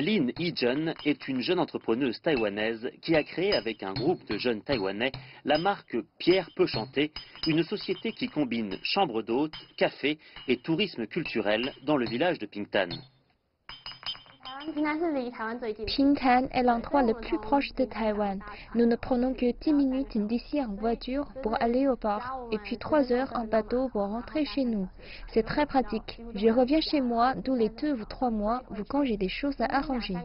Lin Yijun est une jeune entrepreneuse taïwanaise qui a créé avec un groupe de jeunes taïwanais la marque Pierre peut chanter, une société qui combine chambre d'hôtes, café et tourisme culturel dans le village de Pingtan. Pingtan est l'endroit le plus proche de Taïwan. Nous ne prenons que 10 minutes d'ici en voiture pour aller au port et puis 3 heures en bateau pour rentrer chez nous. C'est très pratique. Je reviens chez moi tous les 2 ou 3 mois ou quand j'ai des choses à arranger.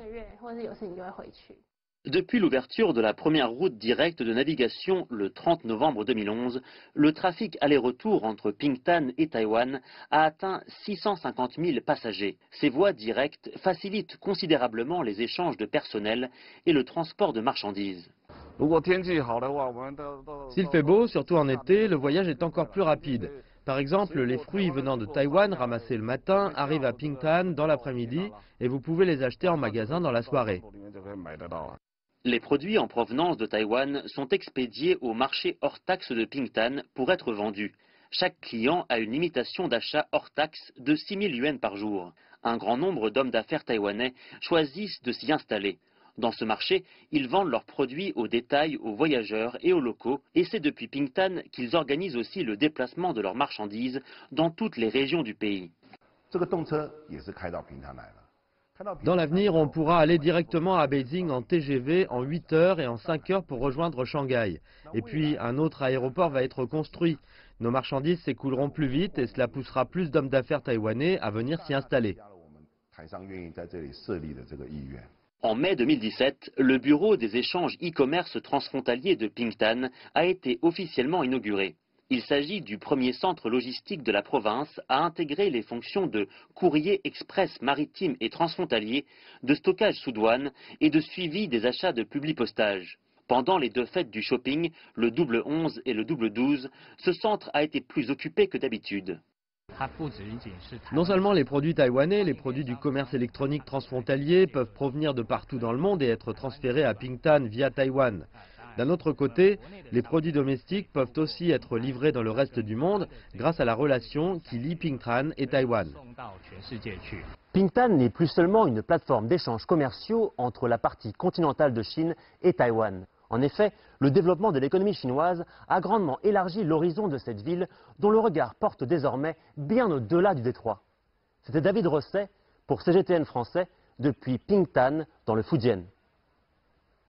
Depuis l'ouverture de la première route directe de navigation le 30 novembre 2011, le trafic aller-retour entre Pingtan et Taïwan a atteint 650 000 passagers. Ces voies directes facilitent considérablement les échanges de personnel et le transport de marchandises. S'il fait beau, surtout en été, le voyage est encore plus rapide. Par exemple, les fruits venant de Taïwan ramassés le matin arrivent à Pingtan dans l'après-midi et vous pouvez les acheter en magasin dans la soirée. Les produits en provenance de Taïwan sont expédiés au marché hors taxe de Pingtan pour être vendus. Chaque client a une limitation d'achat hors taxe de 6 000 yuans par jour. Un grand nombre d'hommes d'affaires taïwanais choisissent de s'y installer. Dans ce marché, ils vendent leurs produits au détail aux voyageurs et aux locaux, et c'est depuis Pingtan qu'ils organisent aussi le déplacement de leurs marchandises dans toutes les régions du pays. Dans l'avenir, on pourra aller directement à Beijing en TGV en 8 heures et en 5 heures pour rejoindre Shanghai. Et puis, un autre aéroport va être construit. Nos marchandises s'écouleront plus vite et cela poussera plus d'hommes d'affaires taïwanais à venir s'y installer. En mai 2017, le bureau des échanges e-commerce transfrontaliers de Pingtan a été officiellement inauguré. Il s'agit du premier centre logistique de la province à intégrer les fonctions de courrier express maritime et transfrontalier, de stockage sous douane et de suivi des achats de publipostage. Pendant les 2 fêtes du shopping, le double 11 et le double 12, ce centre a été plus occupé que d'habitude. Non seulement les produits taïwanais, les produits du commerce électronique transfrontalier peuvent provenir de partout dans le monde et être transférés à Pingtan via Taïwan. D'un autre côté, les produits domestiques peuvent aussi être livrés dans le reste du monde grâce à la relation qui lie Pingtan et Taïwan. Pingtan n'est plus seulement une plateforme d'échanges commerciaux entre la partie continentale de Chine et Taïwan. En effet, le développement de l'économie chinoise a grandement élargi l'horizon de cette ville dont le regard porte désormais bien au-delà du détroit. C'était David Rosset pour CGTN français depuis Pingtan dans le Fujian.